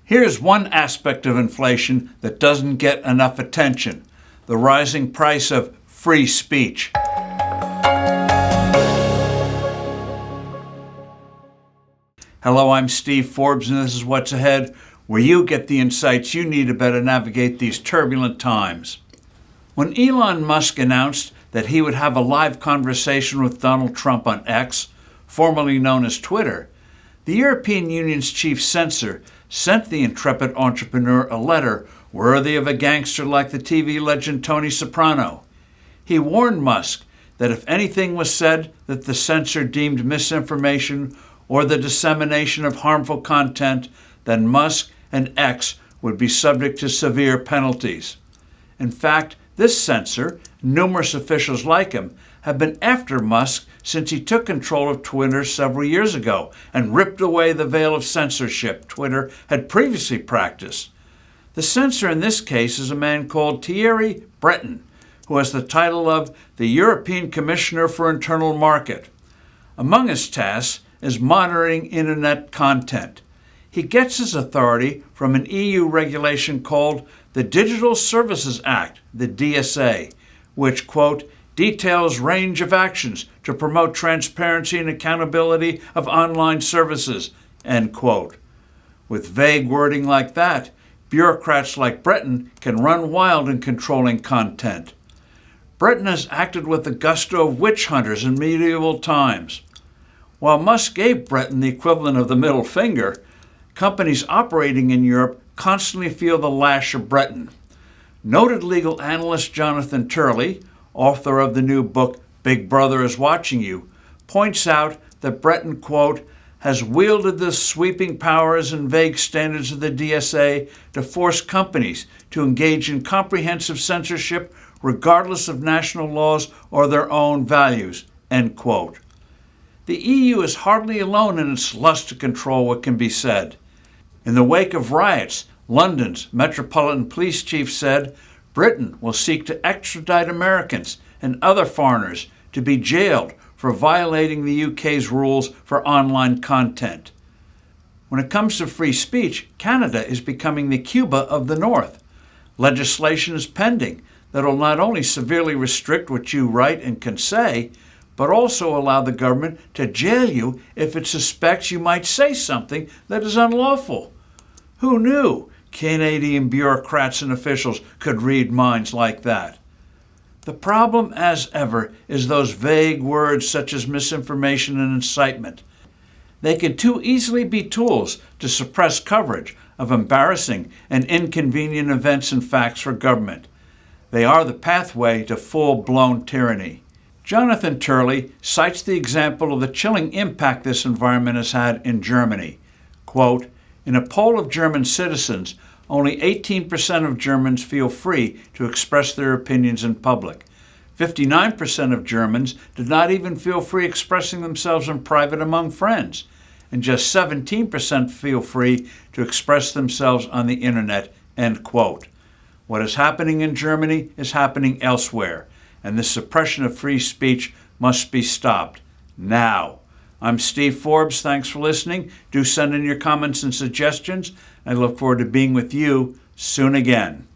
Here's one aspect of inflation that doesn't get enough attention: the rising price of free speech. Hello, I'm Steve Forbes, and this is What's Ahead, where you get the insights you need to better navigate these turbulent times. When Elon Musk announced that he would have a live conversation with Donald Trump on X, formerly known as Twitter, the European Union's chief censor sent the intrepid entrepreneur a letter worthy of a gangster like the TV legend Tony Soprano. He warned Musk that if anything was said that the censor deemed misinformation or the dissemination of harmful content, then Musk and X would be subject to severe penalties. In fact, this censor, and numerous officials like him, have been after Musk since he took control of Twitter several years ago and ripped away the veil of censorship Twitter had previously practiced. The censor in this case is a man called Thierry Breton, who has the title of the European Commissioner for Internal Market. Among his tasks is monitoring internet content. He gets his authority from an EU regulation called the Digital Services Act, the DSA, which, quote, details range of actions to promote transparency and accountability of online services, end quote. With vague wording like that, bureaucrats like Breton can run wild in controlling content. Breton has acted with the gusto of witch hunters in medieval times. While Musk gave Breton the equivalent of the middle finger, companies operating in Europe constantly feel the lash of Breton. Noted legal analyst Jonathan Turley, author of the new book Big Brother is Watching You, points out that Breton, quote, has wielded the sweeping powers and vague standards of the DSA to force companies to engage in comprehensive censorship regardless of national laws or their own values, end quote. The EU is hardly alone in its lust to control what can be said. In the wake of riots, London's Metropolitan Police Chief said Britain will seek to extradite Americans and other foreigners to be jailed for violating the UK's rules for online content. When it comes to free speech, Canada is becoming the Cuba of the North. Legislation is pending that will not only severely restrict what you write and can say, but also allow the government to jail you if it suspects you might say something that is unlawful. Who knew Canadian bureaucrats and officials could read minds like that? The problem, as ever, is those vague words such as misinformation and incitement. They can too easily be tools to suppress coverage of embarrassing and inconvenient events and facts for government. They are the pathway to full-blown tyranny. Jonathan Turley cites the example of the chilling impact this environment has had in Germany. Quote, in a poll of German citizens, only 18% of Germans feel free to express their opinions in public. 59% of Germans did not even feel free expressing themselves in private among friends, and just 17% feel free to express themselves on the internet, end quote. What is happening in Germany is happening elsewhere, and the suppression of free speech must be stopped now. I'm Steve Forbes. Thanks for listening. Do send in your comments and suggestions. I look forward to being with you soon again.